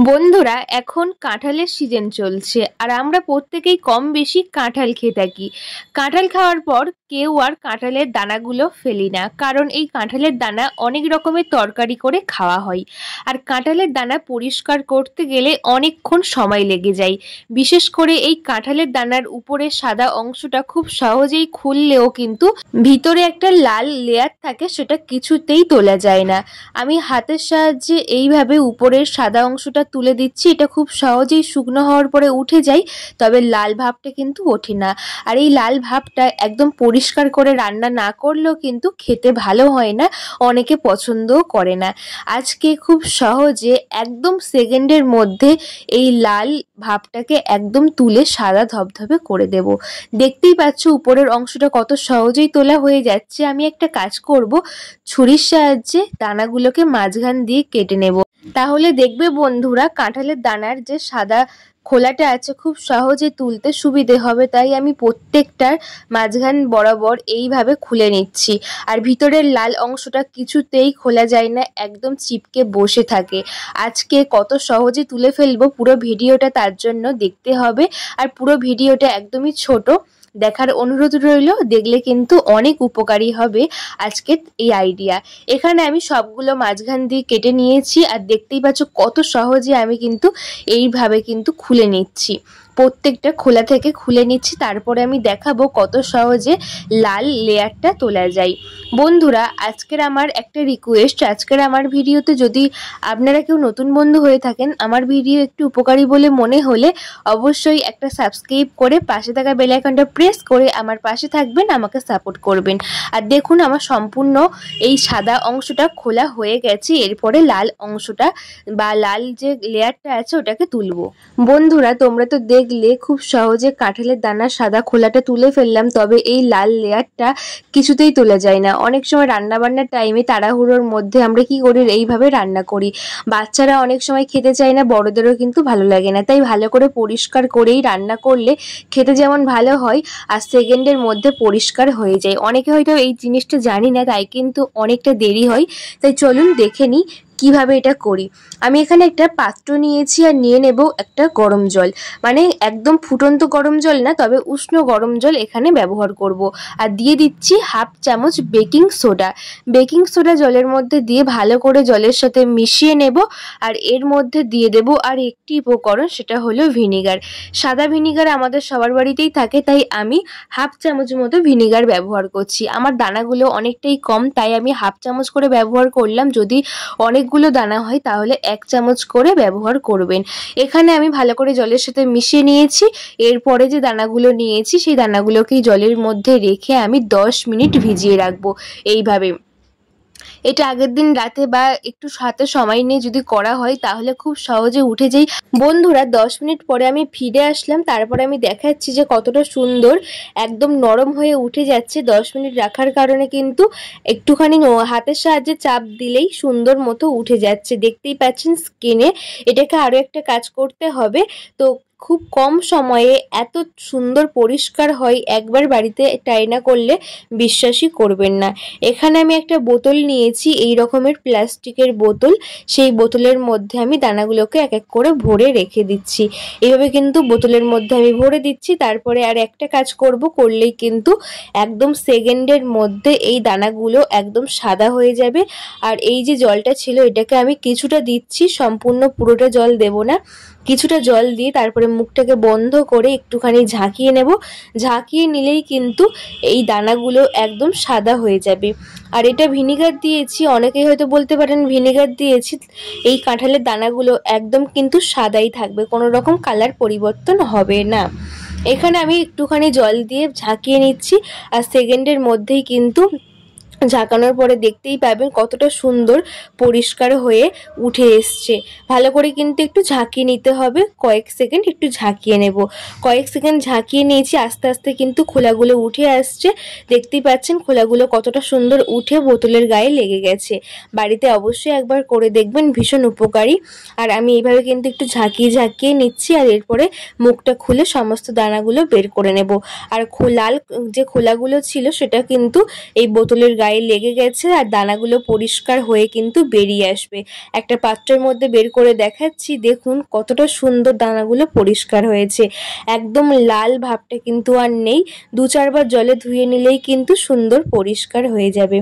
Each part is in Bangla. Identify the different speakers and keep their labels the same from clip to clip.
Speaker 1: বন্ধুরা, এখন কাঁঠালের সিজন চলছে আর আমরা প্রত্যেকেই কম বেশি কাঁঠাল খেয়ে থাকি। কাঁঠাল খাওয়ার পর কেউ আর কাঁঠালের দানাগুলো ফেলি না, কারণ এই কাঁঠালের দানা অনেক রকমের তরকারি করে খাওয়া হয়। আর কাঁঠালের দানা পরিষ্কার করতে গেলে অনেকক্ষণ সময় লেগে যায়। বিশেষ করে এই কাঁঠালের দানার উপরে সাদা অংশটা খুব সহজেই খুললেও কিন্তু ভিতরে একটা লাল লেয়ার থাকে, সেটা কিছুতেই তোলা যায় না। আমি হাতের সাহায্যে এইভাবে উপরের সাদা অংশটা তুলে দিচ্ছি। এটা খুব সহজেই শুকনো হওয়ার পরে উঠে যায়, তবে লাল ভাবটা কিন্তু ওঠে না। আর এই লাল ভাবটা একদম পরিষ্কার করে রান্না না করলেও কিন্তু খেতে ভালো হয় না, অনেকে পছন্দও করে না। আজকে খুব সহজে একদম সেকেন্ডের মধ্যে এই লাল ভাবটাকে একদম তুলে সাদা ধবধবে করে দেব। দেখতেই পাচ্ছ উপরের অংশটা কত সহজেই তোলা হয়ে যাচ্ছে। আমি একটা কাজ করব, ছুরির সাহায্যে দানাগুলোকে মাঝখান দিয়ে কেটে নেব। তাহলে দেখবে বন্ধুরা, কাঁঠালের দানার যে সাদা খোলাটা আছে খুব সহজে তুলতে সুবিধে হবে। তাই আমি প্রত্যেকটার মাঝখান বরাবর এইভাবে খুলে নিচ্ছি। আর ভিতরের লাল অংশটা কিছুতেই খোলা যায় না, একদম চিপকে বসে থাকে। আজকে কত সহজে তুলে ফেলবো পুরো ভিডিওটা তার জন্য দেখতে হবে। আর পুরো ভিডিওটা একদমই ছোট, দেখার অনুরোধ রইল। দেখলে কিন্তু অনেক উপকারী হবে আজকের এই আইডিয়া। এখানে আমি সবগুলো মাঝখান দিয়ে কেটে নিয়েছি, আর দেখতেই পাচ্ছ কত সহজে আমি কিন্তু এইভাবে কিন্তু খুলে নিচ্ছি। প্রত্যেকটা খোলা থেকে খুলে নিচ্ছি, তারপরে আমি দেখাবো কত সহজে লাল লেয়ারটা তোলা যায়। বন্ধুরা, আজকের আমার একটা রিকোয়েস্ট, আজকের আমার ভিডিওতে যদি আপনারা কেউ নতুন বন্ধু হয়ে থাকেন, আমার ভিডিও একটু উপকারী বলে মনে হলে অবশ্যই একটা সাবস্ক্রাইব করে পাশে থাকা বেল আইকনটা প্রেস করে আমার পাশে থাকবেন, আমাকে সাপোর্ট করবেন। আর দেখুন আমার সম্পূর্ণ এই সাদা অংশটা খোলা হয়ে গেছে। এরপরে লাল অংশটা বা লাল যে লেয়ারটা আছে ওটাকে তুলবো। বন্ধুরা, তোমরা তো দেখলে খুব সহজে কাঁঠালের দানার সাদা খোলাটা তুলে ফেললাম, তবে এই লাল লেয়ারটা কিছুতেই তোলা যায় না। অনেক সময় রান্না বান্নার টাইমে তাড়াহুড়োর মধ্যে আমরা কি করি, এইভাবে রান্না করি। বাচ্চারা অনেক সময় খেতে চায় না, বড়দেরও কিন্তু ভালো লাগে না। তাই ভালো করে পরিষ্কার করেই রান্না করলে খেতে যেমন ভালো হয় আর সেকেন্ডের মধ্যে পরিষ্কার হয়ে যায়। অনেকে হয়তো এই জিনিসটা জানি না, তাই কিন্তু অনেকটা দেরি হয়। তাই চলুন দেখে নিই কিভাবে এটা করি। আমি এখানে একটা পাত্র নিয়েছি আর নিয়ে নেব একটা গরম জল, মানে একদম ফুটন্ত গরম জল না, তবে উষ্ণ গরম জল এখানে ব্যবহার করব। আর দিয়ে দিচ্ছি হাফ চামচ বেকিং সোডা। বেকিং সোডা জলের মধ্যে দিয়ে ভালো করে জলের সাথে মিশিয়ে নেব। আর এর মধ্যে দিয়ে দেব আর একটি উপকরণ, সেটা হলো ভিনিগার। সাদা ভিনিগার আমাদের সবার বাড়িতেই থাকে, তাই আমি হাফ চামচ মতো ভিনিগার ব্যবহার করছি। আমার দানাগুলো অনেকটাই কম, তাই আমি হাফ চামচ করে ব্যবহার করলাম। যদি অনেকগুলো দানা হয় তাহলে 1 চামচ করে ব্যবহার করবেন। এখানে আমি ভালো করে জলের সাথে মিশিয়ে নিয়েছি। এরপরে যে দানাগুলো নিয়েছি সেই দানাগুলোকেই জলের মধ্যে রেখে আমি 10 মিনিট ভিজিয়ে রাখবো এইভাবে। এটা আগের দিন রাতে বা একটু হাতে সময় নিয়ে যদি করা হয় তাহলে খুব সহজে উঠে যায়। বন্ধুরা, 10 মিনিট পরে আমি ফিরে আসলাম। তারপরে আমি দেখাচ্ছি যে কতটা সুন্দর একদম নরম হয়ে উঠে যাচ্ছে। 10 মিনিট রাখার কারণে কিন্তু একটুখানি হাতের সাহায্যে চাপ দিলেই সুন্দর মতো উঠে যাচ্ছে। দেখতেই পাচ্ছেন স্কিনে। এটাকে আরও একটা কাজ করতে হবে। তো খুব কম সময়ে এত সুন্দর পরিষ্কার হয়, একবার বাড়িতে ট্রাই না করলে বিশ্বাসই করবেন না। এখানে আমি একটা বোতল নিয়েছি, এই রকমের প্লাস্টিকের বোতল। সেই বোতলের মধ্যে আমি দানাগুলোকে এক এক করে ভরে রেখে দিচ্ছি। এইভাবে কিন্তু বোতলের মধ্যে আমি ভরে দিচ্ছি। তারপরে আর একটা কাজ করলেই কিন্তু একদম সেকেন্ডের মধ্যে এই দানাগুলো একদম সাদা হয়ে যাবে। আর এই যে জলটা ছিল এটাকে আমি কিছুটা দিচ্ছি, সম্পূর্ণ পুরোটা জল দেব না। কিছুটা জল দিয়ে তারপরে মুখটাকে বন্ধ করে একটুখানি ঝাঁকিয়ে নেব। ঝাঁকিয়ে নিলেই কিন্তু এই দানাগুলো একদম সাদা হয়ে যাবে। আর এটা ভিনিগার দিয়েছি, অনেকেই হয়তো বলতে পারেন ভিনিগার দিয়েছি, এই কাঁঠালের দানাগুলো একদম কিন্তু সাদাই থাকবে, কোনো রকম কালার পরিবর্তন হবে না। এখানে আমি একটুখানি জল দিয়ে ঝাঁকিয়ে নিচ্ছি। আর সেকেন্ডের মধ্যেই কিন্তু ঝাঁকানোর পরে দেখতেই পাবেন কতটা সুন্দর পরিষ্কার হয়ে উঠে এসছে। ভালো করে কিন্তু একটু ঝাঁকিয়ে নিতে হবে, কয়েক সেকেন্ড একটু ঝাঁকিয়ে নেব। কয়েক সেকেন্ড ঝাঁকিয়ে নিয়েছি, আস্তে আস্তে কিন্তু খোলাগুলো উঠে আসছে। দেখতেই পাচ্ছেন খোলাগুলো কতটা সুন্দর উঠে বোতলের গায়ে লেগে গেছে। বাড়িতে অবশ্যই একবার করে দেখবেন, ভীষণ উপকারী। আর আমি এইভাবে কিন্তু একটু ঝাঁকিয়ে নিচ্ছি। আর এরপরে মুখটা খুলে সমস্ত দানাগুলো বের করে নেব। আর লাল যে খোলাগুলো ছিল সেটা কিন্তু এই বোতলের গায়ে গায়ে লেগে গেছে আর দানাগুলো পরিষ্কার হয়ে কিন্তু বেরিয়ে আসবে। একটা পাত্রের মধ্যে বের করে দেখাচ্ছি, দেখুন কতটা সুন্দর দানাগুলো পরিষ্কার হয়েছে। একদম লাল ভাবটা কিন্তু আর নেই। 2-4 বার জলে ধুয়ে নিলেই কিন্তু সুন্দর পরিষ্কার হয়ে যাবে।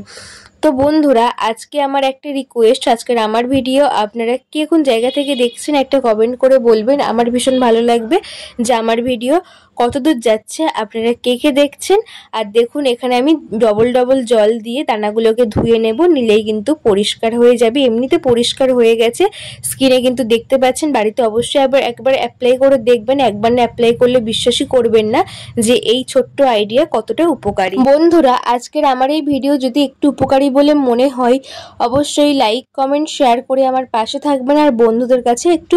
Speaker 1: তো বন্ধুরা, আজকে আমার একটা রিকোয়েস্ট, আজকের আমার ভিডিও আপনারা কে কোন জায়গা থেকে দেখছেন একটা কমেন্ট করে বলবেন। আমার ভীষণ ভালো লাগবে যে আমার ভিডিও কতদূর যাচ্ছে, আপনারা কে কে দেখছেন। আর দেখুন এখানে আমি ডবল জল দিয়ে দানাগুলোকে ধুয়ে নেব, নিলেই কিন্তু পরিষ্কার হয়ে যাবে। এমনিতে পরিষ্কার হয়ে গেছে, স্কিনে কিন্তু দেখতে পাচ্ছেন। বাড়িতে অবশ্যই একবার অ্যাপ্লাই করে দেখবেন। একবার না অ্যাপ্লাই করলে বিশ্বাসই করবেন না যে এই ছোট্ট আইডিয়া কতটা উপকারী। বন্ধুরা, আজকের আমার এই ভিডিও যদি একটু উপকারী বলে মনে হয়, অবশ্যই লাইক কমেন্ট শেয়ার করে আমার পাশে থাকবেন আর বন্ধুদের কাছে একটু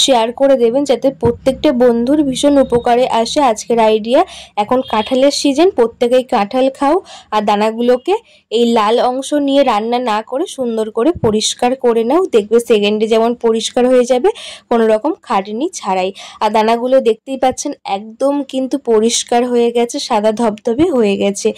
Speaker 1: শেয়ার করে দেবেন, যাতে প্রত্যেকটা বন্ধুর ভীষণ উপকারে আসে আজকের আইডিয়া। এখন কাঁঠালের সিজন, প্রত্যেকেই কাঁঠাল খাও আর দানাগুলোকে এই লাল অংশ নিয়ে রান্না না করে সুন্দর করে পরিষ্কার করে নাও, দেখবে সেকেন্ডে যেমন পরিষ্কার হয়ে যাবে, কোনো রকম খাটনি ছাড়াই। আর দানাগুলো দেখতেই পাচ্ছেন একদম কিন্তু পরিষ্কার হয়ে গেছে, সাদা ধবধবে হয়ে গেছে।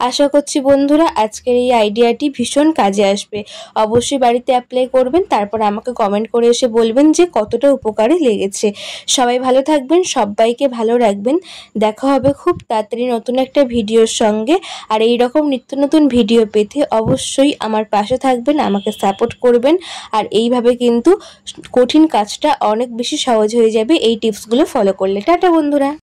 Speaker 1: আশা করছি বন্ধুরা আজকের এই আইডিয়াটি ভীষণ কাজে আসবে। অবশ্যই বাড়িতে অ্যাপ্লাই করবেন, তারপর আমাকে কমেন্ট করে এসে বলবেন যে কতটা উপকারে লেগেছে। সবাই ভালো থাকবেন, সবাইকে ভালো রাখবেন। দেখা হবে খুব তাড়াতাড়ি নতুন একটা ভিডিওর সঙ্গে। আর এই রকম নিত্য নতুন ভিডিও পেতে অবশ্যই আমার পাশে থাকবেন, আমাকে সাপোর্ট করবেন। আর এইভাবে কিন্তু কঠিন কাজটা অনেক বেশি সহজ হয়ে যাবে এই টিপসগুলো ফলো করলে। টাটা বন্ধুরা।